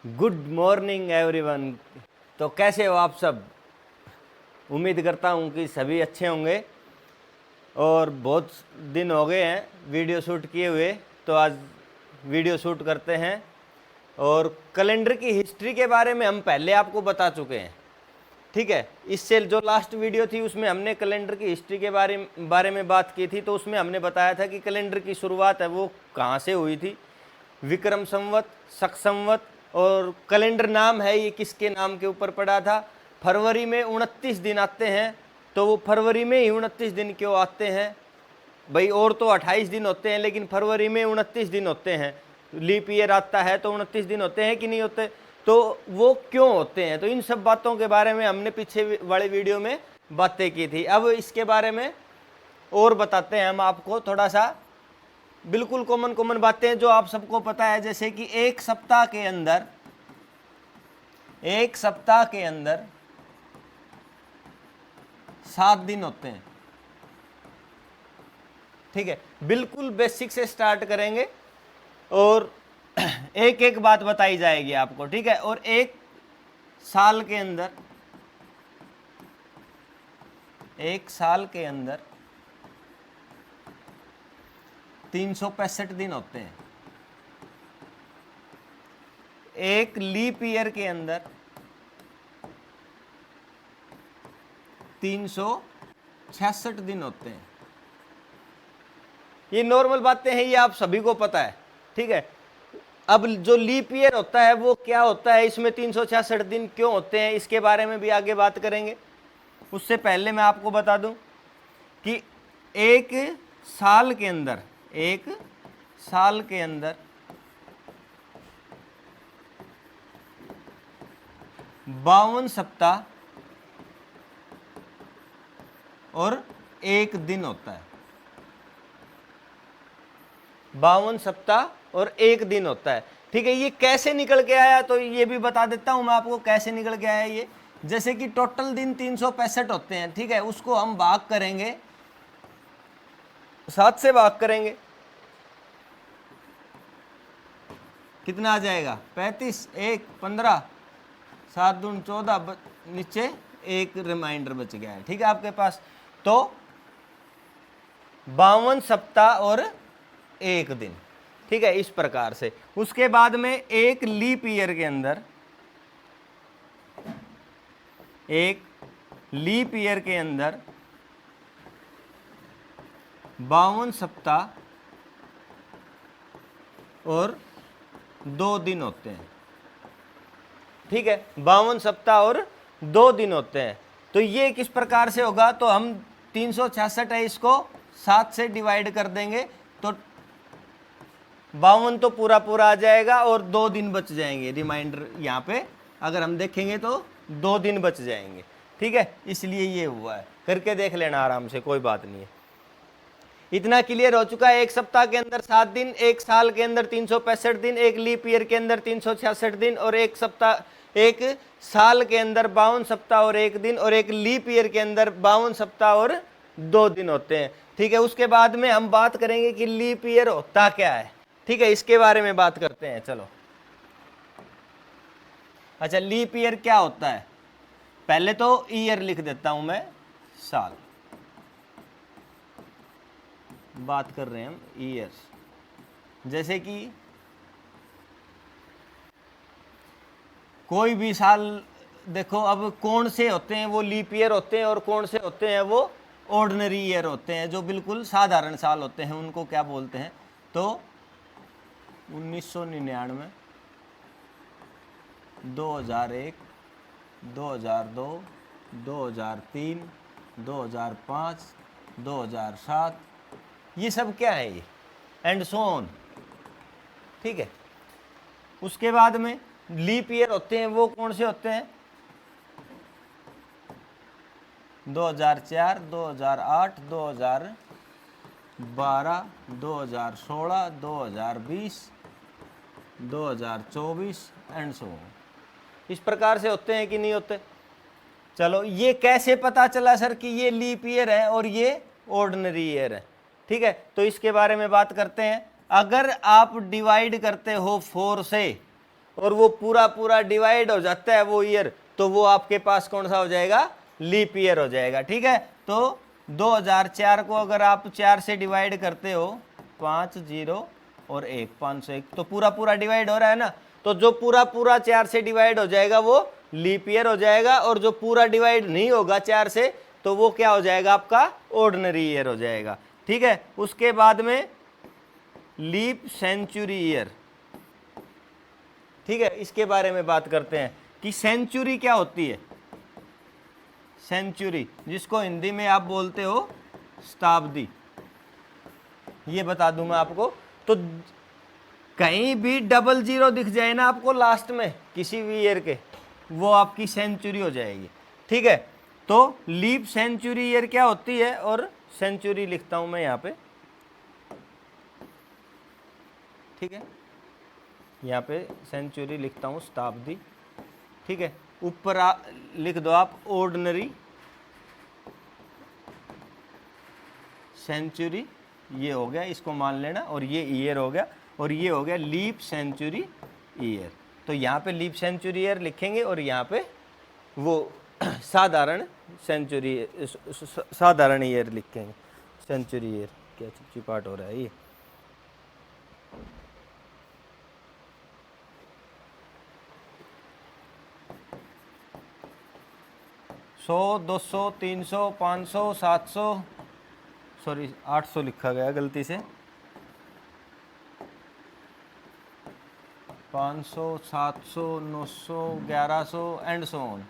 Good morning everyone. तो कैसे हो आप सब? उम्मीद करता हूँ कि सभी अच्छे होंगे। और बहुत दिन हो गए हैं वीडियो शूट किए हुए, तो आज वीडियो शूट करते हैं। और कैलेंडर की हिस्ट्री के बारे में हम पहले आपको बता चुके हैं, ठीक है। इससे जो लास्ट वीडियो थी उसमें हमने कैलेंडर की हिस्ट्री के बारे में बात की थी। तो उसमें हमने बताया था कि कैलेंडर की शुरुआत है वो कहाँ से हुई थी। विक्रम संवत, शक संवत, और कैलेंडर नाम है ये किसके नाम के ऊपर पड़ा था। फरवरी में 29 दिन आते हैं, तो वो फरवरी में ही 29 दिन क्यों आते हैं भाई? और तो 28 दिन होते हैं, लेकिन फरवरी में 29 दिन होते हैं। लीप ईयर आता है तो 29 दिन होते हैं कि नहीं होते? तो वो क्यों होते हैं? तो इन सब बातों के बारे में हमने पीछे वाले वीडियो में बातें की थी। अब इसके बारे में और बताते हैं हम आपको थोड़ा सा, बिल्कुल कॉमन बातें जो आप सबको पता है। जैसे कि एक सप्ताह के अंदर 7 दिन होते हैं, ठीक है। बिल्कुल बेसिक से स्टार्ट करेंगे और एक एक बात बताई जाएगी आपको, ठीक है। और एक साल के अंदर 365 दिन होते हैं। एक लीप ईयर के अंदर 366 दिन होते हैं। ये नॉर्मल बातें हैं, ये आप सभी को पता है, ठीक है। अब जो लीप ईयर होता है वो क्या होता है, इसमें 366 दिन क्यों होते हैं, इसके बारे में भी आगे बात करेंगे। उससे पहले मैं आपको बता दूं कि एक साल के अंदर 52 सप्ताह और एक दिन होता है। 52 सप्ताह और एक दिन होता है, ठीक है। ये कैसे निकल के आया, तो ये भी बता देता हूं मैं आपको कैसे निकल के आया ये। जैसे कि टोटल दिन 365 होते हैं, ठीक है। उसको हम भाग करेंगे, 7 से भाग करेंगे, कितना आ जाएगा? 35, 1 15, 7 दून 14, नीचे एक रिमाइंडर बच गया है, ठीक है आपके पास। तो 52 सप्ताह और एक दिन, ठीक है, इस प्रकार से। उसके बाद में एक लीप ईयर के अंदर 52 सप्ताह और 2 दिन होते हैं, ठीक है। 52 सप्ताह और 2 दिन होते हैं। तो ये किस प्रकार से होगा, तो हम 366 है, इसको 7 से डिवाइड कर देंगे तो 52 तो पूरा आ जाएगा और 2 दिन बच जाएंगे। रिमाइंडर यहाँ पे अगर हम देखेंगे तो 2 दिन बच जाएंगे, ठीक है। इसलिए ये हुआ है, करके देख लेना आराम से, कोई बात नहीं है। इतना क्लियर हो चुका है। एक सप्ताह के अंदर 7 दिन, एक साल के अंदर 365 दिन, एक लीप ईयर के अंदर 366 दिन, और एक साल के अंदर 52 सप्ताह और एक दिन, और एक लीप ईयर के अंदर 52 सप्ताह और 2 दिन होते हैं, ठीक है। उसके बाद में हम बात करेंगे कि लीप ईयर होता क्या है, ठीक है। इसके बारे में बात करते हैं, चलो। अच्छा, लीप ईयर क्या होता है? पहले तो ईयर लिख देता हूं मैं, साल। बात कर रहे हैं हम ईयर्स। जैसे कि कोई भी साल देखो, अब कौन से होते हैं वो लीप ईयर होते हैं और कौन से होते हैं वो ऑर्डिनरी ईयर होते हैं, जो बिल्कुल साधारण साल होते हैं, उनको क्या बोलते हैं? तो 1999, 2001, 2002, 2003, 2005, 2007, ये सब क्या है? ये एंड सो ऑन, ठीक है। उसके बाद में लीप ईयर होते हैं, वो कौन से होते हैं? 2004, 2008, 2012, 2016, 2020, 2024 एंड सो ऑन। इस प्रकार से होते हैं कि नहीं होते? चलो, ये कैसे पता चला सर कि ये लीप ईयर है और ये ऑर्डिनरी ईयर है? ठीक है, तो इसके बारे में बात करते हैं। अगर आप डिवाइड करते हो 4 से, और वो पूरा पूरा डिवाइड हो जाता है वो ईयर, तो वो आपके पास कौन सा हो जाएगा, लीप ईयर हो जाएगा। ठीक है, तो 2004 को अगर आप 4 से डिवाइड करते हो, 5 0 और 1, 501, तो पूरा पूरा डिवाइड हो रहा है ना, तो जो पूरा पूरा 4 से डिवाइड हो जाएगा वो लीप ईयर हो जाएगा, और जो पूरा डिवाइड नहीं होगा 4 से तो वो क्या हो जाएगा, आपका ऑर्डिनरी ईयर हो जाएगा। ठीक है, उसके बाद में लीप सेंचुरी ईयर। ठीक है, इसके बारे में बात करते हैं कि सेंचुरी क्या होती है। सेंचुरी, जिसको हिंदी में आप बोलते हो शताब्दी, ये बता दूं मैं आपको। तो कहीं भी 00 दिख जाए ना आपको लास्ट में किसी भी ईयर के, वो आपकी सेंचुरी हो जाएगी। ठीक है, तो लीप सेंचुरी ईयर क्या होती है, और सेंचुरी लिखता हूं मैं यहाँ पे। ठीक है, यहाँ पे सेंचुरी लिखता हूँ शताब्दी। ठीक है, ऊपर लिख दो आप ऑर्डिनरी सेंचुरी, ये हो गया, इसको मान लेना, और ये ईयर हो गया, और ये हो गया लीप सेंचुरी ईयर। तो यहाँ पे लीप सेंचुरी ईयर लिखेंगे, और यहाँ पे वो साधारण सेंचुरी साधारण ईयर लिखेंगे। सेंचुरी ईयर क्या चिपचिपाट हो रहा है ये। सौ, 200, 300, 500, 700, सॉरी 800 लिखा गया गलती से, 500, 700, 900, 1100 एंड सो ऑन।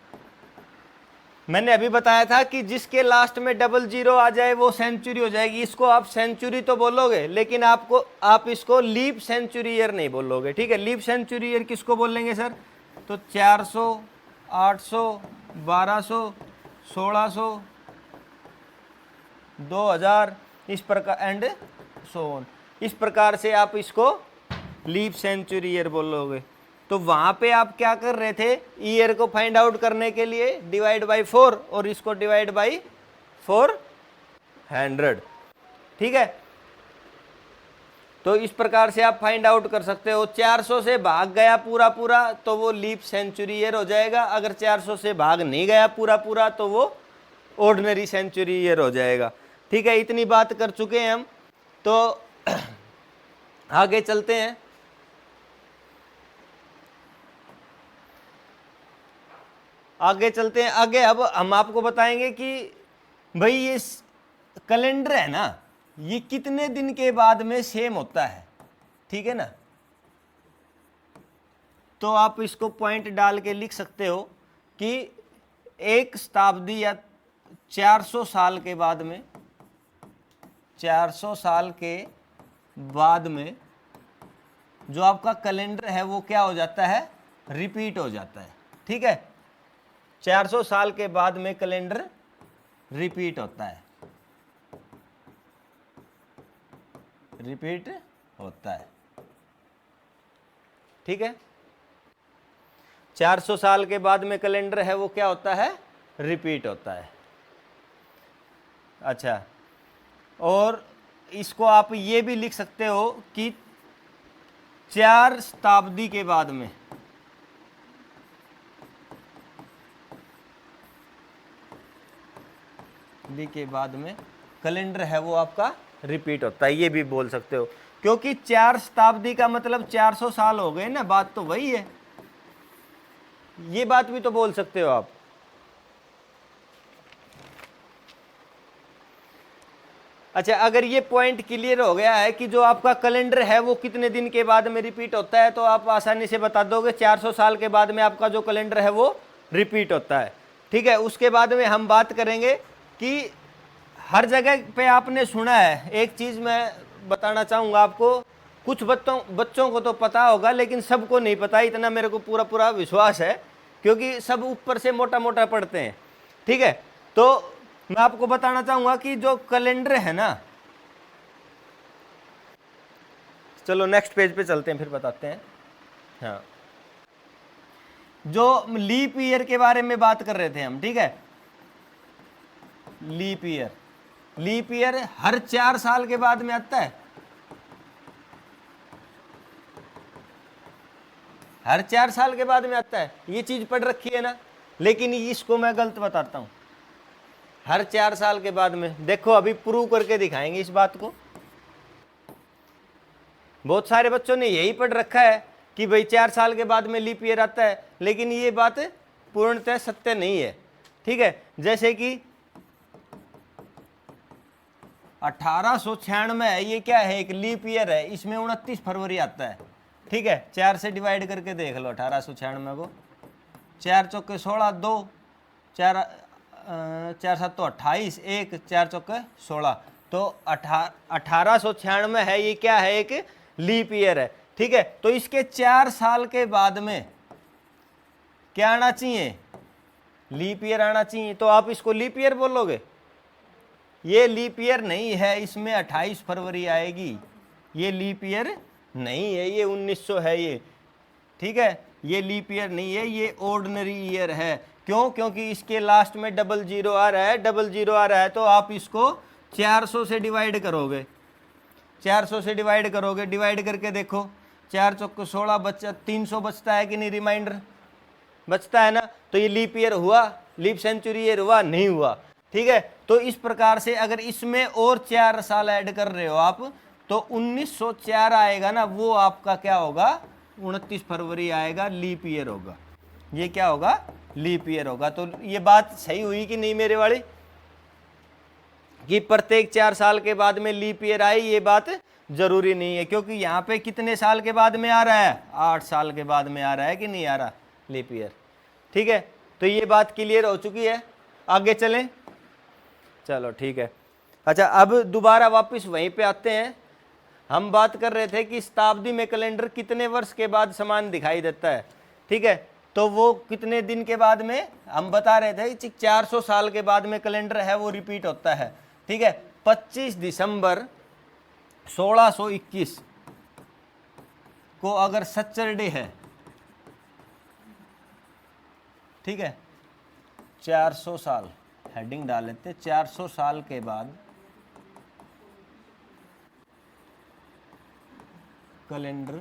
मैंने अभी बताया था कि जिसके लास्ट में 00 आ जाए वो सेंचुरी हो जाएगी। इसको आप सेंचुरी तो बोलोगे, लेकिन आप इसको लीप सेंचुरी ईयर नहीं बोलोगे। ठीक है, लीप सेंचुरी ईयर किसको बोलेंगे सर, तो 400, 800, 1200, 1600, 2000, इस प्रकार एंड सो ऑन। इस प्रकार से आप इसको लीप सेंचुरी ईयर बोलोगे। तो वहां पे आप क्या कर रहे थे, ईयर को फाइंड आउट करने के लिए डिवाइड बाई 4, और इसको डिवाइड बाई 400। ठीक है, तो इस प्रकार से आप फाइंड आउट कर सकते हो। 400 से भाग गया पूरा पूरा तो वो लीप सेंचुरी ईयर हो जाएगा, अगर 400 से भाग नहीं गया पूरा पूरा तो वो ऑर्डिनरी सेंचुरी ईयर हो जाएगा। ठीक है, इतनी बात कर चुके हैं हम, तो आगे चलते हैं। आगे अब हम आपको बताएंगे कि भाई ये कैलेंडर है ना, ये कितने दिन के बाद में सेम होता है। ठीक है ना, तो आप इसको पॉइंट डाल के लिख सकते हो कि एक शताब्दी या 400 साल के बाद में, 400 साल के बाद में जो आपका कैलेंडर है वो क्या हो जाता है, रिपीट हो जाता है। ठीक है, 400 साल के बाद में कैलेंडर रिपीट होता है, रिपीट होता है। ठीक है, 400 साल के बाद में कैलेंडर है वो क्या होता है, रिपीट होता है। अच्छा, और इसको आप ये भी लिख सकते हो कि 4 शताब्दी के बाद में, के बाद में कैलेंडर है वो आपका रिपीट होता है, ये भी बोल सकते हो, क्योंकि 4 शताब्दी का मतलब 400 साल हो गए ना, बात तो वही है। ये बात भी तो बोल सकते हो आप। अच्छा, अगर ये पॉइंट क्लियर हो गया है कि जो आपका कैलेंडर है वो कितने दिन के बाद में रिपीट होता है, तो आप आसानी से बता दोगे 400 साल के बाद में आपका जो कैलेंडर है वो रिपीट होता है। ठीक है, उसके बाद में हम बात करेंगे कि हर जगह पे आपने सुना है, एक चीज़ मैं बताना चाहूँगा आपको, कुछ बच्चों को तो पता होगा लेकिन सबको नहीं पता, इतना मेरे को पूरा पूरा विश्वास है, क्योंकि सब ऊपर से मोटा मोटा पढ़ते हैं। ठीक है, तो मैं आपको बताना चाहूँगा कि जो कैलेंडर है ना, चलो नेक्स्ट पेज पे चलते हैं फिर बताते हैं। हाँ, जो लीप ईयर के बारे में बात कर रहे थे हम। ठीक है, लीप ईयर हर 4 साल के बाद में आता है। हर 4 साल के बाद में आता है, ये चीज पढ़ रखी है ना, लेकिन इसको मैं गलत बताता हूं। हर 4 साल के बाद में, देखो अभी प्रूव करके दिखाएंगे इस बात को। बहुत सारे बच्चों ने यही पढ़ रखा है कि भाई 4 साल के बाद में लीप ईयर आता है, लेकिन ये बात पूर्णतः सत्य नहीं है। ठीक है, जैसे कि 1896 है, ये क्या है, एक लीप ईयर है, इसमें 29 फरवरी आता है। ठीक है, 4 से डिवाइड करके देख लो 1896 को। 4 चौके 16, 2 4 4 7 तो 28, 1 4 चौके 16, तो 1896 है, ये क्या है, एक लीप ईयर है। ठीक है, तो इसके 4 साल के बाद में क्या आना चाहिए, लीप ईयर आना चाहिए, तो आप इसको लीप ईयर बोलोगे। ये लीप ईयर नहीं है, इसमें 28 फरवरी आएगी, ये लीप ईयर नहीं है, ये 1900 है ये। ठीक है, ये लीप ईयर नहीं है, ये ऑर्डिनरी ईयर है। क्यों? क्योंकि इसके लास्ट में डबल जीरो आ रहा है, डबल जीरो आ रहा है, तो आप इसको 400 से डिवाइड करोगे, 400 से डिवाइड करोगे, डिवाइड करके देखो, 4 चौके 16 बचा, 300 बचता है कि नहीं, रिमाइंडर बचता है ना, तो ये लीप ईयर हुआ, लीप सेंचुरी ईयर हुआ, नहीं हुआ। ठीक है, तो इस प्रकार से अगर इसमें और 4 साल ऐड कर रहे हो आप, तो 1904 आएगा ना, वो आपका क्या होगा, 29 फरवरी आएगा, लीप ईयर होगा। ये क्या होगा, लीप ईयर होगा। तो ये बात सही हुई कि नहीं मेरे वाली, कि प्रत्येक 4 साल के बाद में लीप ईयर आई, ये बात जरूरी नहीं है, क्योंकि यहाँ पे कितने साल के बाद में आ रहा है, 8 साल के बाद में आ रहा है कि नहीं आ रहा लीप ईयर। ठीक है, तो ये बात क्लियर हो चुकी है, आगे चलें, चलो ठीक है। अच्छा, अब दोबारा वापस वहीं पे आते हैं। हम बात कर रहे थे कि शताब्दी में कैलेंडर कितने वर्ष के बाद समान दिखाई देता है। ठीक है, तो वो कितने दिन के बाद में, हम बता रहे थे कि 400 साल के बाद में कैलेंडर है वो रिपीट होता है। ठीक है, 25 दिसंबर 1621 को अगर सैटरडे है, ठीक है, 400 साल हेडिंग डाल लेते, 400 साल के बाद कैलेंडर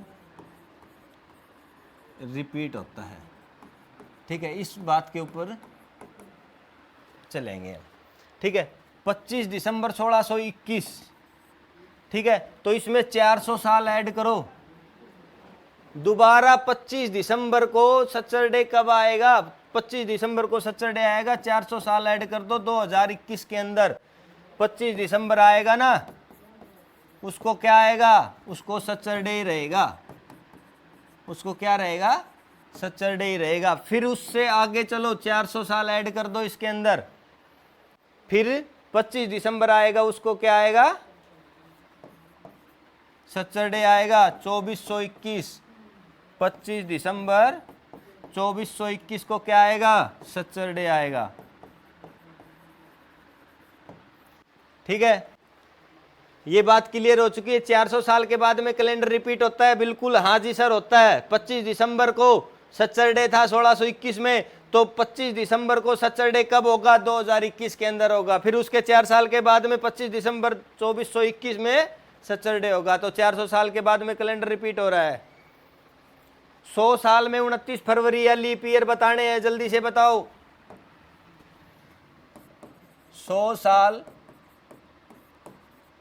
रिपीट होता है। ठीक है, इस बात के ऊपर चलेंगे। ठीक है, 25 दिसंबर 1621, ठीक है, तो इसमें 400 साल ऐड करो, दोबारा 25 दिसंबर को सैटरडे कब आएगा, 25 दिसंबर को सैटरडे आएगा, 400 साल ऐड कर दो, 2021 के अंदर 25 दिसंबर आएगा ना, उसको क्या आएगा, उसको सैटरडे ही रहेगा, उसको क्या रहेगा, सैटरडे ही रहेगा। फिर उससे आगे चलो, 400 साल ऐड कर दो इसके अंदर, फिर 25 दिसंबर आएगा, उसको क्या आएगा, सैटरडे आएगा, 2421, 25 दिसंबर 2421 को क्या आएगा, सैटरडे आएगा। ठीक है, ये बात क्लियर हो चुकी है। 400 साल के बाद में कैलेंडर रिपीट होता है, बिल्कुल हाँ जी सर होता है। 25 दिसंबर को सैटरडे था 1621 में, तो 25 दिसंबर को सैटरडे कब होगा, 2021 के अंदर होगा। फिर उसके 4 साल के बाद में 25 दिसंबर 2421 में सैटरडे होगा, तो 400 साल के बाद में कैलेंडर रिपीट हो रहा है। 100 साल में 29 फरवरी या लीप ईयर बताने हैं, जल्दी से बताओ। 100 साल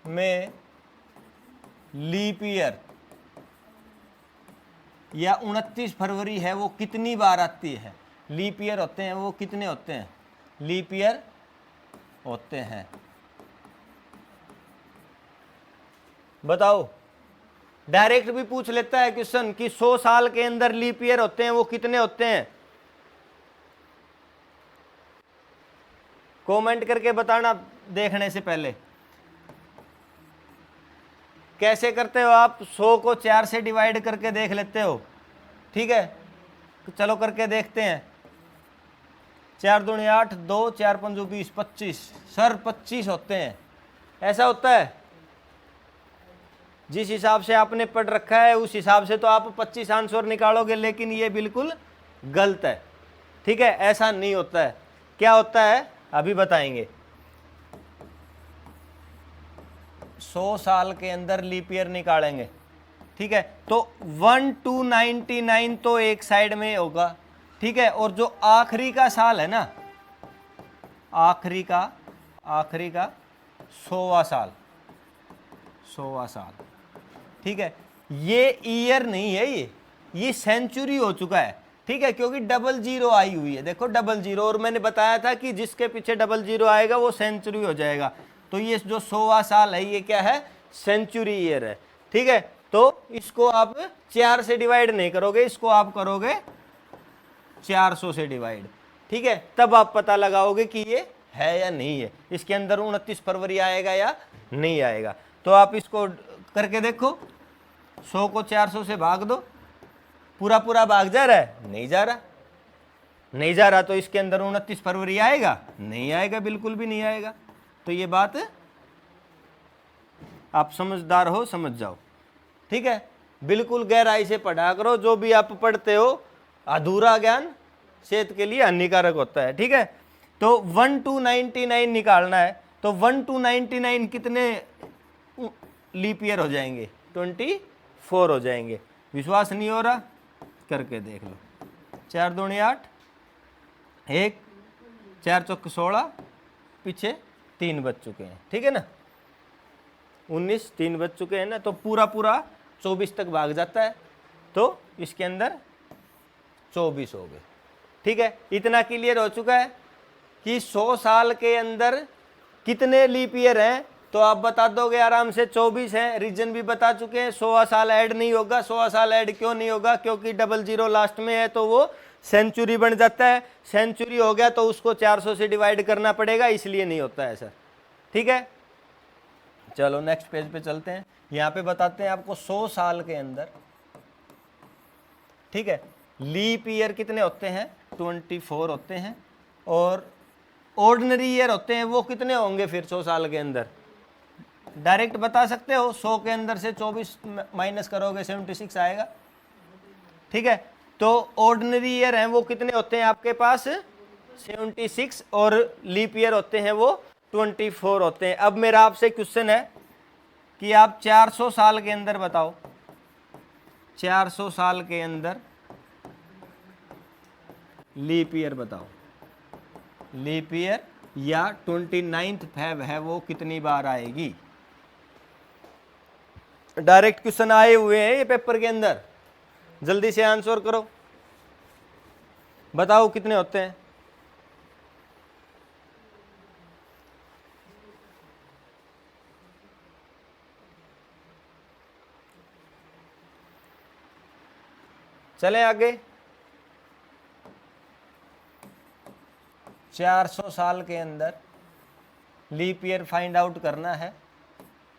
में लीप ईयर या 29 फरवरी है, वो कितनी बार आती है, लीप ईयर होते हैं वो कितने होते हैं, लीप ईयर होते हैं, बताओ। डायरेक्ट भी पूछ लेता है क्वेश्चन कि 100 साल के अंदर लीप ईयर होते हैं वो कितने होते हैं, कमेंट करके बताना देखने से पहले। कैसे करते हो आप, 100 को 4 से डिवाइड करके देख लेते हो। ठीक है, तो चलो करके देखते हैं। 4 दूनी 8, 2 4 5 20, 25 सर 25 होते हैं, ऐसा होता है। जिस हिसाब से आपने पढ़ रखा है उस हिसाब से तो आप 25 आंसर निकालोगे, लेकिन ये बिल्कुल गलत है। ठीक है, ऐसा नहीं होता है। क्या होता है अभी बताएंगे। 100 साल के अंदर लीप ईयर निकालेंगे, ठीक है। तो 1 to 99 तो एक साइड में होगा, ठीक है। और जो आखिरी का साल है ना, आखिरी का 100वां साल, 100वां साल, ठीक है। ये ईयर नहीं है, ये सेंचुरी हो चुका है, ठीक है, क्योंकि डबल जीरो आई हुई है, देखो डबल जीरो, और मैंने बताया था कि जिसके पीछे डबल जीरो आएगा वो सेंचुरी हो जाएगा। तो ये जो 100वां साल है ये क्या है, सेंचुरी ईयर है, ठीक है। तो इसको आप 4 से डिवाइड नहीं करोगे, इसको आप करोगे 400 से डिवाइड, ठीक है। तब आप पता लगाओगे कि ये है या नहीं है, इसके अंदर 29 फरवरी आएगा या नहीं आएगा। तो आप इसको करके देखो, 100 को 400 से भाग दो, पूरा पूरा भाग जा रहा है, नहीं जा रहा, नहीं जा रहा, तो इसके अंदर 29 फरवरी आएगा, नहीं आएगा, बिल्कुल भी नहीं आएगा। तो ये बात आप समझदार हो, समझ जाओ, ठीक है। बिल्कुल गहराई से पढ़ा करो, जो भी आप पढ़ते हो अधूरा ज्ञान सेहत के लिए हानिकारक होता है, ठीक है। तो 1 to 99 निकालना है, तो 1 to 99 कितने लीप ईयर हो जाएंगे, 24 हो जाएंगे। विश्वास नहीं हो रहा, करके देख लो। 4 दूनी 8, 1 4 चौक 16, पीछे 3 बच चुके हैं, ठीक है ना, 19 3 बच चुके हैं ना, तो पूरा पूरा 24 तक भाग जाता है, तो इसके अंदर 24 हो गए, ठीक है। इतना क्लियर हो चुका है कि 100 साल के अंदर कितने लीप ईयर हैं, तो आप बता दोगे आराम से 24 हैं। रीजन भी बता चुके हैं, 100वां साल ऐड नहीं होगा। 100वां साल ऐड क्यों नहीं होगा, क्योंकि डबल जीरो लास्ट में है, तो वो सेंचुरी बन जाता है। सेंचुरी हो गया तो उसको 400 से डिवाइड करना पड़ेगा, इसलिए नहीं होता है सर, ठीक है। चलो नेक्स्ट पेज पे चलते हैं। यहाँ पे बताते हैं आपको 100 साल के अंदर, ठीक है, लीप ईयर कितने होते हैं, 24 होते हैं। और ऑर्डिनरी ईयर होते हैं, वो कितने होंगे फिर 100 साल के अंदर, डायरेक्ट बता सकते हो। 100 के अंदर से 24 माइनस करोगे 76 आएगा, ठीक है। तो ऑर्डिनरी ईयर हैं वो कितने होते हैं आपके पास, 76, और लीप ईयर होते हैं वो 24 होते हैं। अब मेरा आपसे क्वेश्चन है कि आप 400 साल के अंदर बताओ, 400 साल के अंदर लीप ईयर बताओ, लीप ईयर या 29th फेब है वो कितनी बार आएगी। डायरेक्ट क्वेश्चन आए हुए हैं ये पेपर के अंदर, जल्दी से आंसर करो, बताओ कितने होते हैं। चले आगे। 400 साल के अंदर लीप ईयर फाइंड आउट करना है,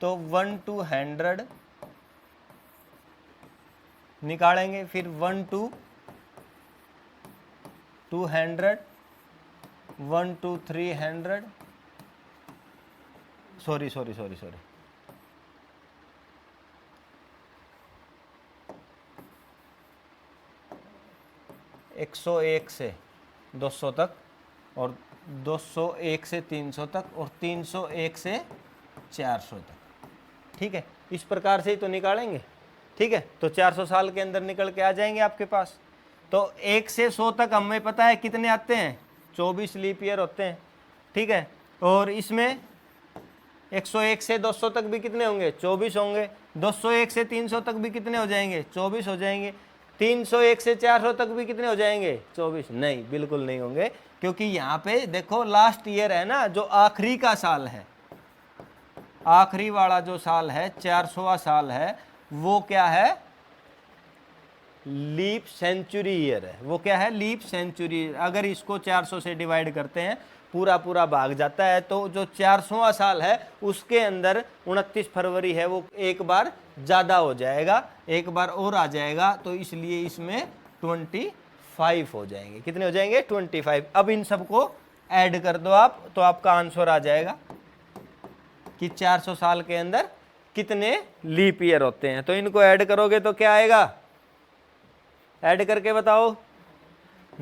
तो 1 to 100 निकालेंगे, फिर 1 to 200, 1 to 300, सॉरी 101 से 200 तक, और 201 से 300 तक, और 301 से 400 तक, ठीक है। इस प्रकार से ही तो निकालेंगे, ठीक है। तो 400 साल के अंदर निकल के आ जाएंगे आपके पास। तो 1 से 100 तक हमें पता है कितने आते हैं, 24 लीप ईयर होते हैं, ठीक है। और इसमें 101 से 200 तक भी कितने होंगे, 24 होंगे। 201 से 300 तक भी कितने हो जाएंगे, 24 हो जाएंगे। 301 से 400 तक भी कितने हो जाएंगे, 24, नहीं, बिल्कुल नहीं होंगे, क्योंकि यहाँ पे देखो लास्ट ईयर है ना, जो आखिरी का साल है, आखिरी वाला जो साल है 400वां साल है, वो क्या है, लीप सेंचुरी ईयर है। वो क्या है, लीप सेंचुरी। अगर इसको 400 से डिवाइड करते हैं, पूरा पूरा भाग जाता है, तो जो 400वां साल है उसके अंदर 29 फरवरी है वो एक बार ज़्यादा हो जाएगा, एक बार और आ जाएगा, तो इसलिए इसमें 25 हो जाएंगे। कितने हो जाएंगे, 25। अब इन सबको ऐड कर दो आप, तो आपका आंसर आ जाएगा कि 400 साल के अंदर कितने लीप ईयर होते हैं। तो इनको ऐड करोगे तो क्या आएगा, ऐड करके बताओ,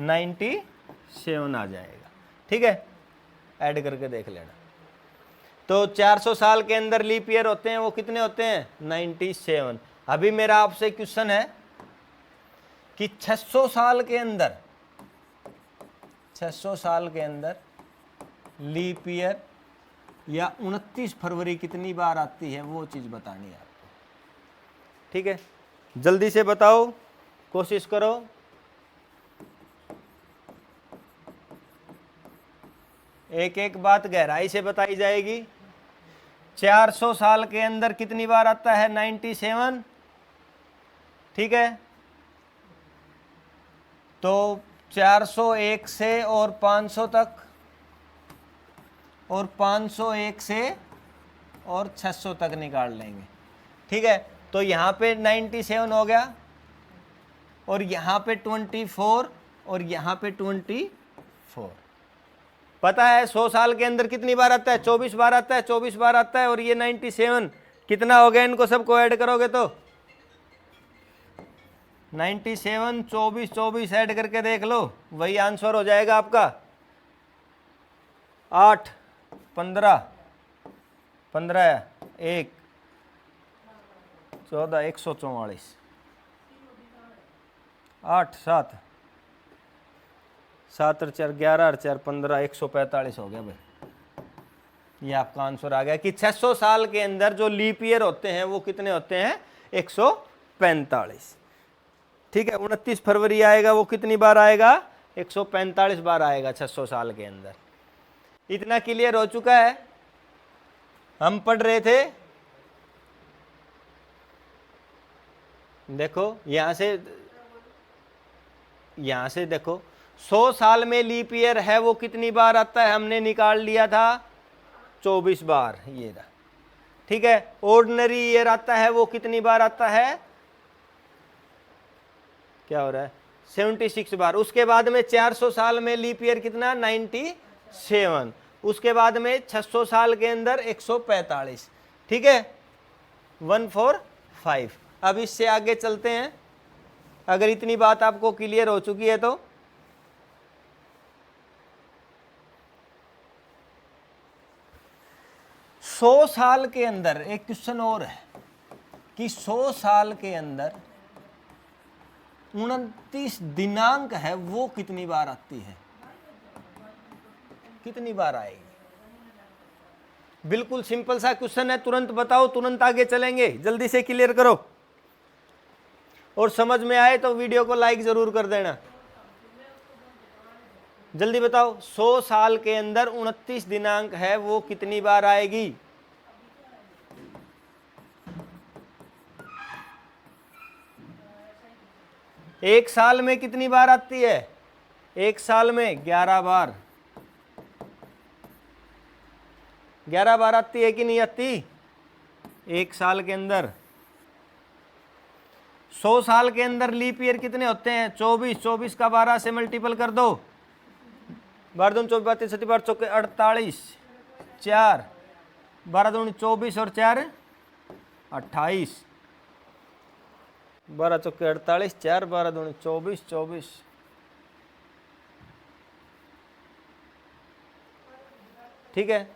97 आ जाएगा, ठीक है। ऐड करके देख लेना। तो 400 साल के अंदर लीप ईयर होते हैं वो कितने होते हैं, 97। अभी मेरा आपसे क्वेश्चन है कि 600 साल के अंदर 600 साल के अंदर लीप ईयर या 29 फरवरी कितनी बार आती है, वो चीज बतानी है आपको। ठीक है, जल्दी से बताओ, कोशिश करो। एक एक बात गहराई से बताई जाएगी। 400 साल के अंदर कितनी बार आता है, 97। ठीक है, तो 401 से और 500 तक, और 501 से और 600 तक निकाल लेंगे। ठीक है, तो यहाँ पे 97 हो गया, और यहाँ पे 24, और यहाँ पे 24। पता है 100 साल के अंदर कितनी बार आता है, 24 बार आता है, 24 बार आता है, और ये 97 कितना हो गया, इनको सबको ऐड करोगे तो 97, 24, 24 ऐड करके देख लो, वही आंसर हो जाएगा आपका। 8, 15, 15, 1, 14, 144, 8, 7, 7 और 4, 11 और 4, 15, 145 हो गया भाई। ये आपका आंसर आ गया कि 600 साल के अंदर जो लीप ईयर होते हैं वो कितने होते हैं, 145। ठीक है, 29 फरवरी आएगा, वो कितनी बार आएगा, 145 बार आएगा 600 साल के अंदर। इतना क्लियर हो चुका है। हम पढ़ रहे थे, देखो यहां से देखो 100 साल में लीप ईयर है वो कितनी बार आता है, हमने निकाल लिया था 24 बार, ये रहा। ठीक है, ऑर्डिनरी ईयर आता है वो कितनी बार आता है, क्या हो रहा है, 76 बार। उसके बाद में 400 साल में लीप ईयर कितना, 97। उसके बाद में 600 साल के अंदर 145। ठीक है, 145। अब इससे आगे चलते हैं, अगर इतनी बात आपको क्लियर हो चुकी है तो। सौ साल के अंदर एक क्वेश्चन और है कि 100 साल के अंदर 29 दिनांक है वो कितनी बार आती है, कितनी बार आएगी। बिल्कुल सिंपल सा क्वेश्चन है, तुरंत बताओ, तुरंत आगे चलेंगे, जल्दी से क्लियर करो। और समझ में आए तो वीडियो को लाइक जरूर कर देना। जल्दी बताओ, 100 साल के अंदर 29 दिनांक है वो कितनी बार आएगी। एक साल में कितनी बार आती है, एक साल में 11 बार। 11 बार आती है कि नहीं आती एक साल के अंदर। 100 साल के अंदर लीप ईयर कितने होते हैं, 24। 24 का 12 से मल्टीपल कर दो, 12 दूनी 24, 32, 37, 12 चौके 48, 4, 12 दूनी 24 और 4 28, 12 चौके 48, 4, 12 दूनी 24, 24। ठीक है,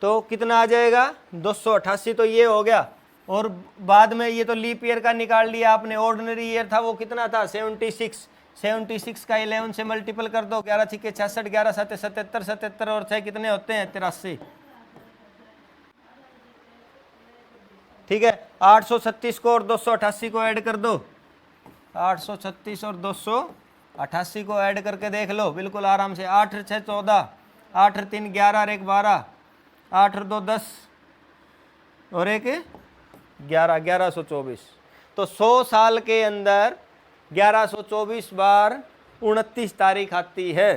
तो कितना आ जाएगा, 288। तो ये हो गया। और बाद में ये तो लीप ईयर का निकाल लिया आपने, ऑर्डिनरी ईयर था वो कितना था, 76। 76 का 11 से मल्टीपल कर दो, 11 छक्के 66, 11 7 77, 77 और 6 कितने होते हैं, 83। ठीक है, 836 को और 288 को ऐड कर दो, 836 और 288 को ऐड करके देख लो बिल्कुल आराम से। 8 6 14, 8 3 11 और 1 12, 8 2 10 और 1 11, 1124। तो 100 साल के अंदर 1124 बार 29 तारीख आती है।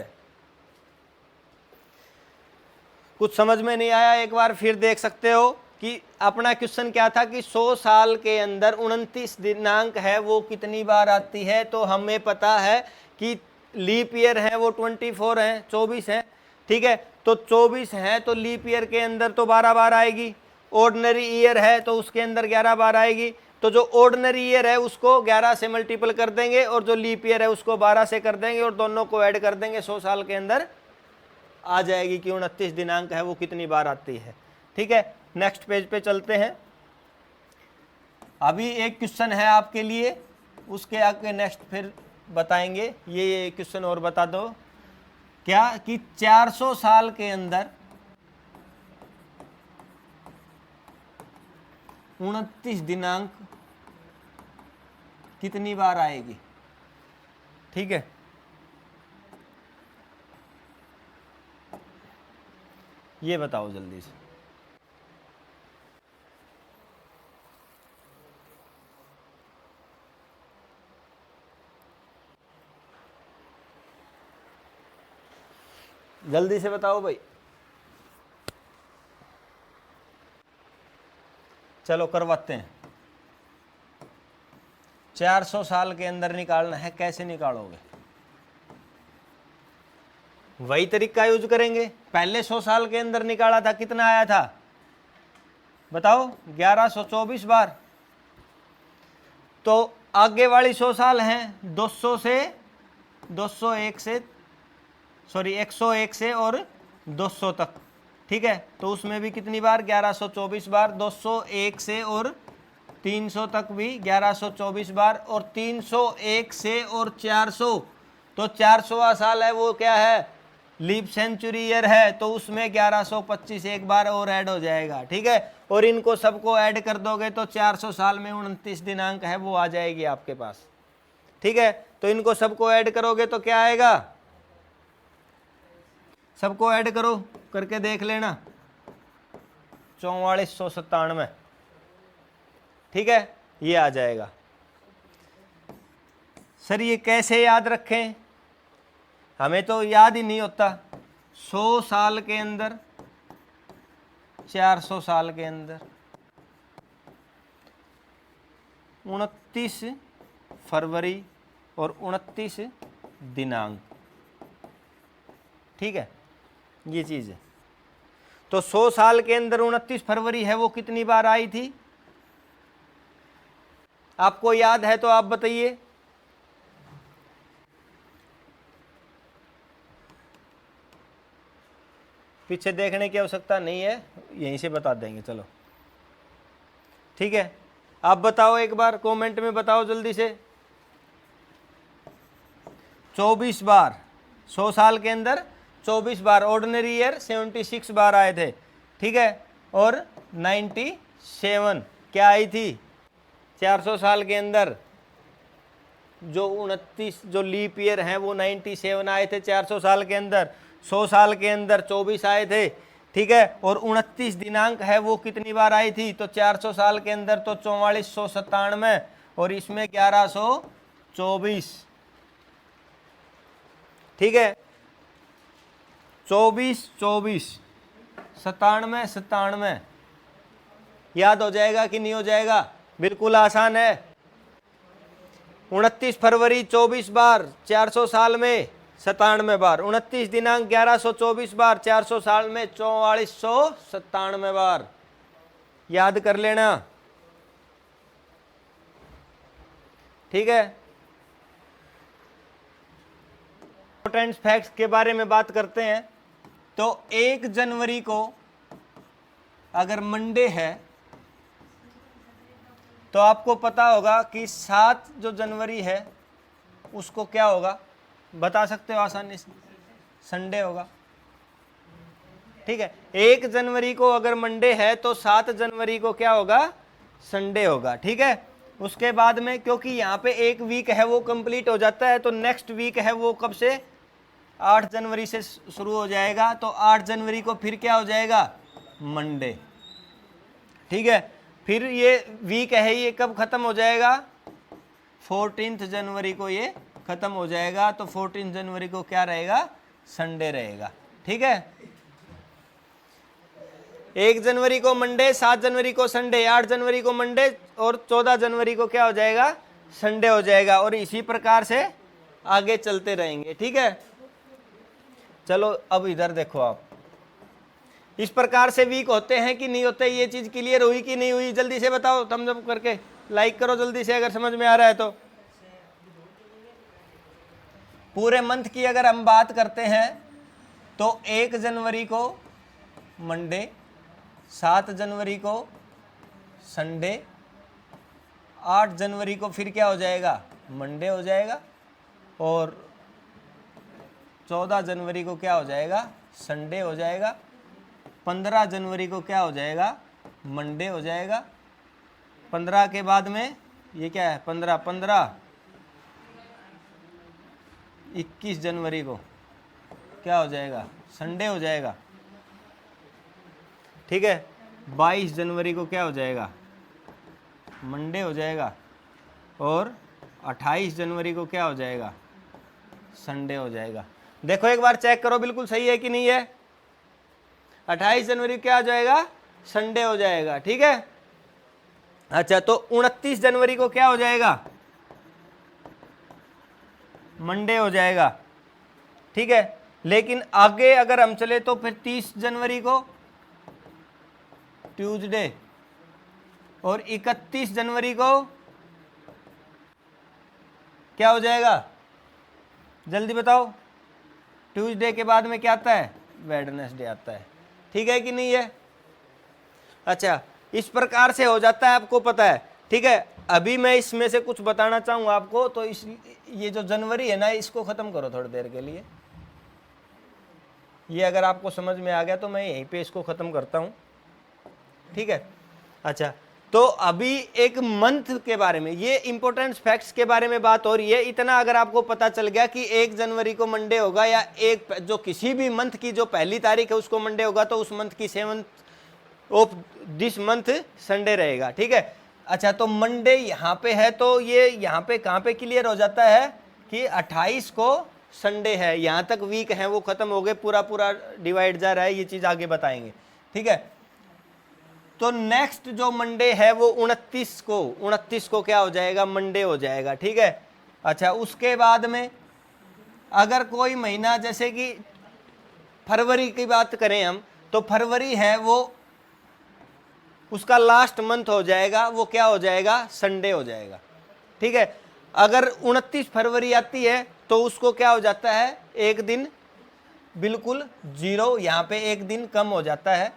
कुछ समझ में नहीं आया, एक बार फिर देख सकते हो कि अपना क्वेश्चन क्या था कि 100 साल के अंदर 29 दिनांक है वो कितनी बार आती है। तो हमें पता है कि लीप ईयर है वो 24 है, 24 है। ठीक है, तो 24 है तो लीप ईयर के अंदर तो 12 बार आएगी। ऑर्डिनरी ईयर है तो उसके अंदर 11 बार आएगी। तो जो ऑर्डिनरी ईयर है उसको 11 से मल्टीपल कर देंगे और जो लीप ईयर है उसको 12 से कर देंगे और दोनों को ऐड कर देंगे। 100 साल के अंदर आ जाएगी कि 29 दिनांक है वो कितनी बार आती है। ठीक है, नेक्स्ट पेज पे चलते हैं। अभी एक क्वेश्चन है आपके लिए, उसके आगे नेक्स्ट फिर बताएंगे। ये क्वेश्चन और बता दो क्या कि 400 साल के अंदर 29 दिनांक कितनी बार आएगी? ठीक है, ये बताओ जल्दी से। जल्दी से बताओ भाई। चलो करवाते हैं। 400 साल के अंदर निकालना है, कैसे निकालोगे? वही तरीका यूज करेंगे। पहले 100 साल के अंदर निकाला था, कितना आया था बताओ? 1124 बार। तो आगे वाली 100 साल हैं 200 से 201 से सॉरी 101 से और 200 तक। ठीक है, तो उसमें भी कितनी बार? 1124 बार। 201 से और 300 तक भी 1124 बार। और 301 से और 400, तो 400वां साल है वो क्या है? लीप सेंचुरी ईयर है, तो उसमें 1125 एक बार और ऐड हो जाएगा। ठीक है, और इनको सबको ऐड कर दोगे तो 400 साल में 29 दिनांक है वो आ जाएगी आपके पास। ठीक है, तो इनको सबको ऐड करोगे तो क्या आएगा? सबको ऐड करो, करके देख लेना। 4497। ठीक है, ये आ जाएगा। सर ये कैसे याद रखें? हमें तो याद ही नहीं होता। 100 साल के अंदर 400 साल के अंदर 29 फरवरी और 29 दिनांक। ठीक है, ये चीज़ है। तो 100 साल के अंदर 29 फरवरी है वो कितनी बार आई थी? आपको याद है तो आप बताइए। पीछे देखने की आवश्यकता नहीं है, यहीं से बता देंगे। चलो ठीक है, आप बताओ एक बार, कमेंट में बताओ जल्दी से। 24 बार 100 साल के अंदर 24 बार। ऑर्डिनरी ईयर 76 बार आए थे। ठीक है, और 97 क्या आई थी? 400 साल के अंदर जो 29 जो लीप ईयर हैं वो 97 आए थे 400 साल के अंदर। 100 साल के अंदर 24 आए थे। ठीक है, और 29 दिनांक है वो कितनी बार आई थी? तो 400 साल के अंदर तो 4497 और इसमें 1124। ठीक है, 24 24 97 97 याद हो जाएगा कि नहीं हो जाएगा? बिल्कुल आसान है। 29 फरवरी 24 बार 400 साल में 97 बार। 29 दिनांक 1124 बार 400 साल में 4497 बार। याद कर लेना। ठीक है, इम्पोर्टेंट फैक्ट्स के बारे में बात करते हैं। तो 1 जनवरी को अगर मंडे है तो आपको पता होगा कि 7 जो जनवरी है उसको क्या होगा? बता सकते हो आसानी से? संडे होगा। ठीक है, 1 जनवरी को अगर मंडे है तो 7 जनवरी को क्या होगा? संडे होगा। ठीक है, उसके बाद में क्योंकि यहाँ पे एक वीक है वो कंप्लीट हो जाता है, तो नेक्स्ट वीक है वो कब से? 8 जनवरी से शुरू हो जाएगा। तो 8 जनवरी को फिर क्या हो जाएगा? मंडे। ठीक है, फिर ये वीक है ये कब खत्म हो जाएगा? 14 जनवरी को ये खत्म हो जाएगा। तो 14 जनवरी को क्या रहेगा? संडे रहेगा। ठीक है, 1 जनवरी को मंडे, 7 जनवरी को संडे, 8 जनवरी को मंडे और 14 जनवरी को क्या हो जाएगा? संडे हो जाएगा। और इसी प्रकार से आगे चलते रहेंगे। ठीक है, चलो अब इधर देखो आप। इस प्रकार से वीक होते हैं कि नहीं होते? ये चीज क्लियर हुई कि नहीं हुई? जल्दी से बताओ, थम्स अप करके लाइक करो जल्दी से अगर समझ में आ रहा है तो। पूरे मंथ की अगर हम बात करते हैं तो 1 जनवरी को मंडे, 7 जनवरी को संडे, 8 जनवरी को फिर क्या हो जाएगा, मंडे हो जाएगा, और 14 जनवरी को क्या हो जाएगा, संडे हो जाएगा, 15 जनवरी को क्या हो जाएगा, मंडे हो जाएगा, 15 के बाद में ये क्या है, 21 जनवरी को क्या हो जाएगा, संडे हो जाएगा, ठीक है। 22 जनवरी को क्या हो जाएगा, मंडे हो जाएगा, और 28 जनवरी को क्या हो जाएगा, संडे हो जाएगा। देखो एक बार चेक करो बिल्कुल सही है कि नहीं है। 28 जनवरी क्या हो जाएगा, संडे हो जाएगा, ठीक है। अच्छा, तो 29 जनवरी को क्या हो जाएगा, मंडे हो जाएगा, ठीक है। लेकिन आगे अगर हम चले तो फिर 30 जनवरी को ट्यूसडे, और 31 जनवरी को क्या हो जाएगा, जल्दी बताओ। ट्यूसडे के बाद में क्या आता है, वेडनेसडे आता है, ठीक है कि नहीं है। अच्छा, इस प्रकार से हो जाता है, आपको पता है, ठीक है। अभी मैं इसमें से कुछ बताना चाहूंगा आपको, तो इस ये जो जनवरी है ना, इसको खत्म करो थोड़ी देर के लिए। ये अगर आपको समझ में आ गया तो मैं यहीं पे इसको खत्म करता हूं, ठीक है। अच्छा, तो अभी एक मंथ के बारे में, ये इंपॉर्टेंट फैक्ट्स के बारे में बात हो रही है। इतना अगर आपको पता चल गया कि 1 जनवरी को मंडे होगा, या एक जो किसी भी मंथ की जो पहली तारीख है उसको मंडे होगा, तो उस मंथ की 7th of this month Sunday रहेगा, ठीक है। अच्छा, तो मंडे यहाँ पे है, तो ये यहाँ पे कहाँ पे क्लियर हो जाता है कि 28 को संडे है। यहाँ तक वीक है वो खत्म हो गए, पूरा पूरा डिवाइड जा रहा है, ये चीज आगे बताएंगे, ठीक है। तो नेक्स्ट जो मंडे है वो 29 को क्या हो जाएगा, मंडे हो जाएगा, ठीक है। अच्छा, उसके बाद में अगर कोई महीना, जैसे कि फरवरी की बात करें हम, तो फरवरी है वो उसका लास्ट मंथ हो जाएगा, वो क्या हो जाएगा, संडे हो जाएगा, ठीक है। अगर 29 फरवरी आती है तो उसको क्या हो जाता है, एक दिन बिल्कुल 0, यहाँ पे एक दिन कम हो जाता है,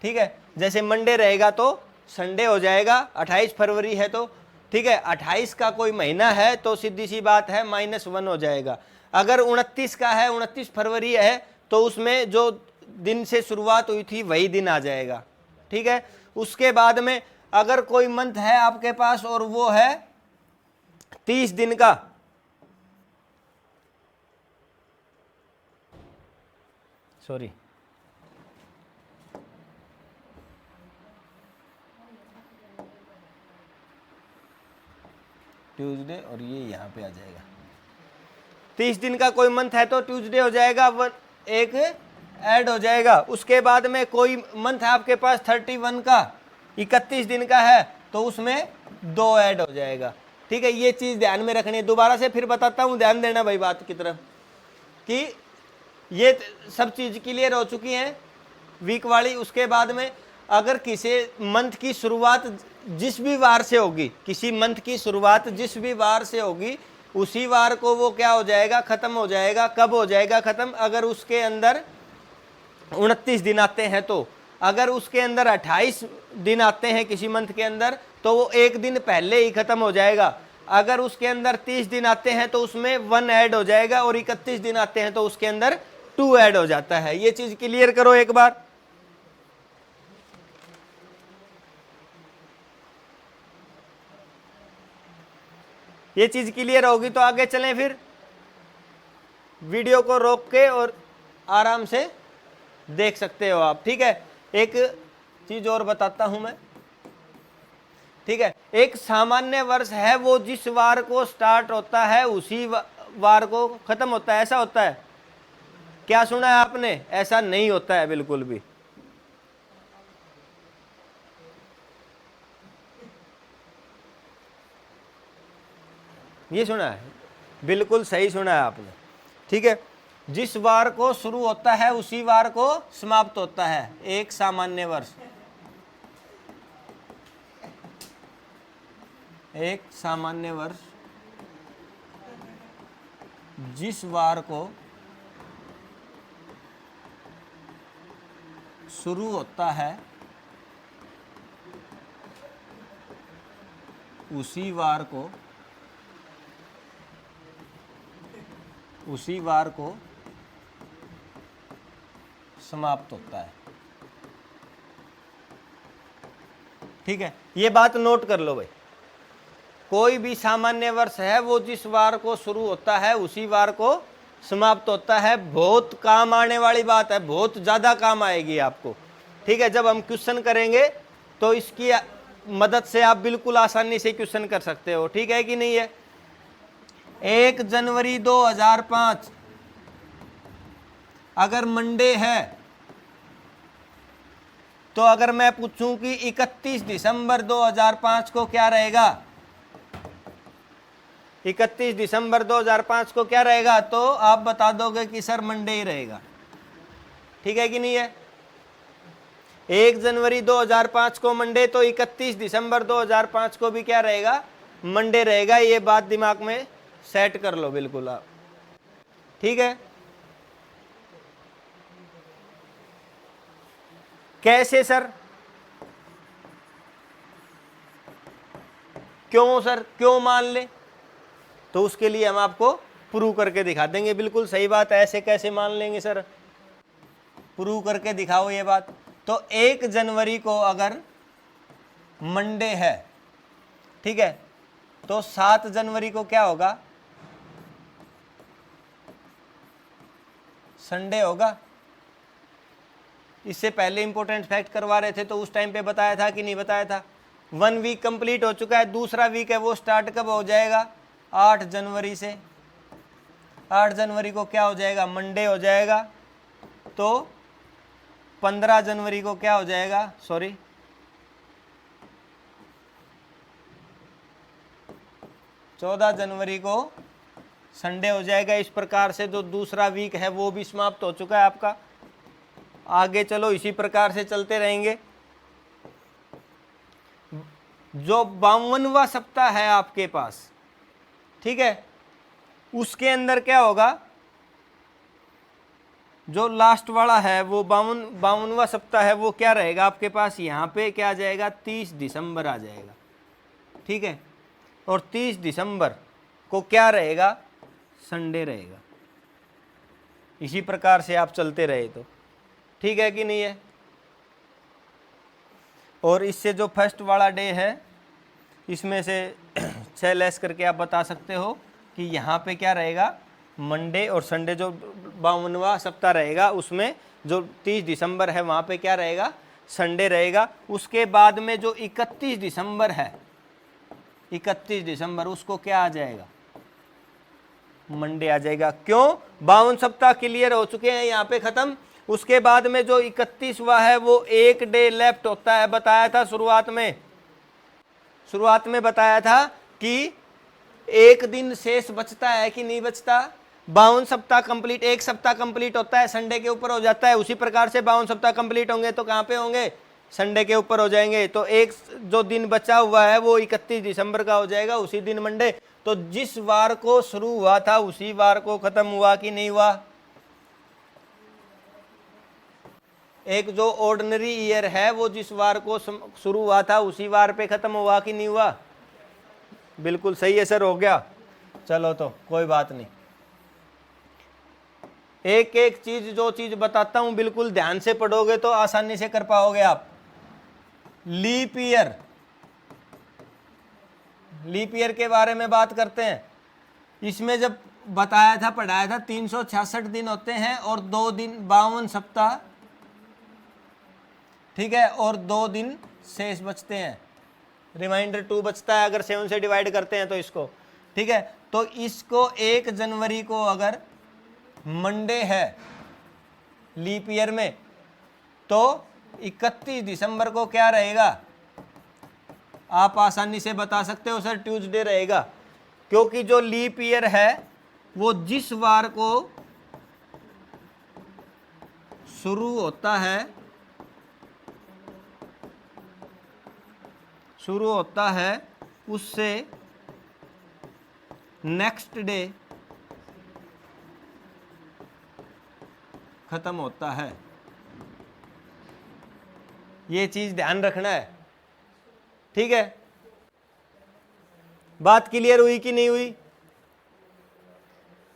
ठीक है। जैसे मंडे रहेगा तो संडे हो जाएगा, 28 फरवरी है तो, ठीक है। 28 का कोई महीना है तो सीधी सी बात है -1 हो जाएगा। अगर 29 का है, 29 फरवरी है, तो उसमें जो दिन से शुरुआत हुई थी वही दिन आ जाएगा, ठीक है। उसके बाद में अगर कोई मंथ है आपके पास और वो है 30 दिन का, सॉरी, ट्यूसडे, और ये यहाँ पे आ जाएगा। 30 दिन का कोई मंथ है तो ट्यूसडे हो जाएगा, एक ऐड हो जाएगा। उसके बाद में कोई मंथ है आपके पास 31 का, 31 दिन का है, तो उसमें 2 ऐड हो जाएगा, ठीक है। ये चीज ध्यान में रखनी है। दोबारा से फिर बताता हूं, ध्यान देना भाई बात की तरफ, कि ये सब चीज क्लियर हो चुकी है वीक वाली। उसके बाद में अगर किसी मंथ की शुरुआत जिस भी वार से होगी, किसी मंथ की शुरुआत जिस भी वार से होगी, उसी वार को वो क्या हो जाएगा, खत्म हो जाएगा। कब हो जाएगा खत्म, अगर उसके अंदर 29 दिन आते हैं तो। अगर उसके अंदर 28 दिन आते हैं किसी मंथ के अंदर, तो वो एक दिन पहले ही खत्म हो जाएगा। अगर उसके अंदर 30 दिन आते हैं तो उसमें 1 ऐड हो जाएगा, और 31 दिन आते हैं तो उसके अंदर 2 ऐड हो जाता है। ये चीज क्लियर करो एक बार। ये चीज क्लियर होगी तो आगे चलें। फिर वीडियो को रोक के और आराम से देख सकते हो आप, ठीक है। एक चीज और बताता हूं मैं, ठीक है। एक सामान्य वर्ष है वो जिस वार को स्टार्ट होता है उसी वार को खत्म होता है, ऐसा होता है क्या? सुना है आपने? ऐसा नहीं होता है बिल्कुल भी। ये सुना है, बिल्कुल सही सुना है आपने, ठीक है। जिस वार को शुरू होता है उसी वार को समाप्त होता है एक सामान्य वर्ष। एक सामान्य वर्ष जिस वार को शुरू होता है उसी वार को समाप्त होता है। ठीक है, ये बात नोट कर लो भाई। कोई भी सामान्य वर्ष है वो जिस वार को शुरू होता है उसी वार को समाप्त होता है। बहुत काम आने वाली बात है, बहुत ज्यादा काम आएगी आपको। ठीक है, जब हम क्वेश्चन करेंगे तो इसकी मदद से आप बिल्कुल आसानी से क्वेश्चन कर सकते हो। ठीक है कि नहीं है। 1 जनवरी 2005 अगर मंडे है तो अगर मैं पूछूं कि 31 दिसंबर 2005 को क्या रहेगा, 31 दिसंबर 2005 को क्या रहेगा, तो आप बता दोगे कि सर मंडे ही रहेगा। ठीक है कि नहीं है। 1 जनवरी 2005 को मंडे, तो 31 दिसंबर 2005 को भी क्या रहेगा, मंडे रहेगा। ये बात दिमाग में सेट कर लो बिल्कुल आप। ठीक है, कैसे सर, क्यों सर, क्यों मान ले, तो उसके लिए हम आपको प्रूव करके दिखा देंगे। बिल्कुल सही बात है, ऐसे कैसे मान लेंगे सर, प्रूव करके दिखाओ ये बात। तो 1 जनवरी को अगर मंडे है, ठीक है, तो 7 जनवरी को क्या होगा, संडे होगा। इससे पहले इंपॉर्टेंट फैक्ट करवा रहे थे तो उस टाइम पे बताया था कि नहीं बताया था। 1 वीक कंप्लीट हो चुका है, दूसरा वीक है वो स्टार्ट कब हो जाएगा, 8 जनवरी से। 8 जनवरी को क्या हो जाएगा, मंडे हो जाएगा। तो 15 जनवरी को क्या हो जाएगा, सॉरी 14 जनवरी को संडे हो जाएगा। इस प्रकार से जो दूसरा वीक है वो भी समाप्त हो चुका है आपका। आगे चलो इसी प्रकार से चलते रहेंगे। जो 52वां सप्ताह है आपके पास, ठीक है, उसके अंदर क्या होगा, जो लास्ट वाला है वो 52वां सप्ताह है वो क्या रहेगा आपके पास, यहाँ पे क्या आ जाएगा, 30 दिसंबर आ जाएगा। ठीक है, और 30 दिसंबर को क्या रहेगा, संडे रहेगा। इसी प्रकार से आप चलते रहे तो ठीक है कि नहीं है। और इससे जो फर्स्ट वाला डे है इसमें से 6 लेस करके आप बता सकते हो कि यहाँ पे क्या रहेगा, मंडे, और संडे जो 52वां सप्ताह रहेगा उसमें जो 30 दिसंबर है वहाँ पे क्या रहेगा, संडे रहेगा। उसके बाद में जो 31 दिसंबर है, 31 दिसंबर उसको क्या आ जाएगा, मंडे आ जाएगा। क्यों, 52 सप्ताह क्लियर हो चुके हैं यहाँ पे खत्म। उसके बाद में जो 31वां है वो एक डे लेफ्ट होता है। बताया था शुरुआत में बताया था कि एक दिन शेष बचता है कि नहीं बचता। 52 सप्ताह कंप्लीट, एक सप्ताह कंप्लीट होता है संडे के ऊपर हो जाता है। उसी प्रकार से 52 सप्ताह कंप्लीट होंगे तो कहाँ पे होंगे, संडे के ऊपर हो जाएंगे। तो एक जो दिन बचा हुआ है वो 31 दिसंबर का हो जाएगा, उसी दिन मंडे। तो जिस वार को शुरू हुआ था उसी वार को खत्म हुआ कि नहीं हुआ। एक जो ऑर्डिनरी ईयर है वो जिस वार को शुरू हुआ था उसी वार पे खत्म हुआ कि नहीं हुआ। बिल्कुल सही है सर, हो गया। चलो तो कोई बात नहीं, एक एक चीज जो चीज बताता हूं बिल्कुल ध्यान से पढ़ोगे तो आसानी से कर पाओगे आप। लीप ईयर के बारे में बात करते हैं। इसमें जब बताया था, पढ़ाया था, 366 दिन होते हैं और 2 दिन 52 सप्ताह, ठीक है, और 2 दिन शेष बचते हैं, रिमाइंडर 2 बचता है अगर 7 से डिवाइड करते हैं तो इसको। ठीक है, तो इसको 1 जनवरी को अगर मंडे है लीप ईयर में तो 31 दिसंबर को क्या रहेगा, आप आसानी से बता सकते हो सर ट्यूसडे रहेगा। क्योंकि जो लीप ईयर है वो जिस वार को शुरू होता है उससे नेक्स्ट डे खत्म होता है। ये चीज ध्यान रखना है, ठीक है। बात क्लियर हुई कि नहीं हुई?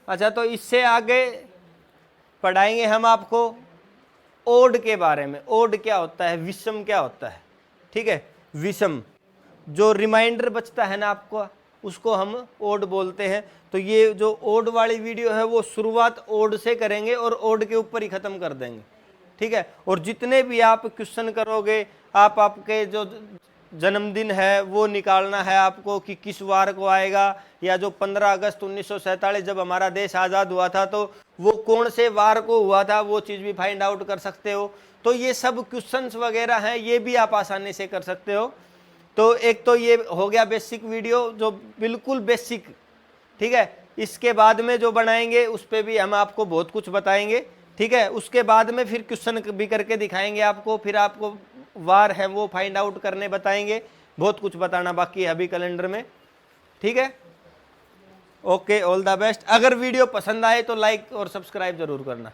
अच्छा, तो इससे आगे पढ़ाएंगे हम आपको ओड के बारे में। ओड क्या होता है, विषम क्या होता है, ठीक है। विषम जो रिमाइंडर बचता है ना आपको, उसको हम ओड बोलते हैं। तो ये जो ओड वाली वीडियो है वो शुरुआत ओड से करेंगे और ओड के ऊपर ही खत्म कर देंगे, ठीक है। और जितने भी आप क्वेश्चन करोगे, आपके जो जन्मदिन है वो निकालना है आपको कि किस वार को आएगा, या जो 15 अगस्त 1947 जब हमारा देश आज़ाद हुआ था तो वो कौन से वार को हुआ था, वो चीज़ भी फाइंड आउट कर सकते हो। तो ये सब क्वेश्चंस वगैरह हैं, ये भी आप आसानी से कर सकते हो। तो एक तो ये हो गया बेसिक वीडियो, जो बिल्कुल बेसिक, ठीक है। इसके बाद में जो बनाएंगे उस पर भी हम आपको बहुत कुछ बताएंगे, ठीक है। उसके बाद में फिर क्वेश्चन भी करके दिखाएंगे आपको, फिर आपको वार है वो फाइंड आउट करने बताएंगे, बहुत कुछ बताना बाकी है अभी कैलेंडर में, ठीक है। Okay, all the best. अगर वीडियो पसंद आए तो लाइक और सब्सक्राइब जरूर करना।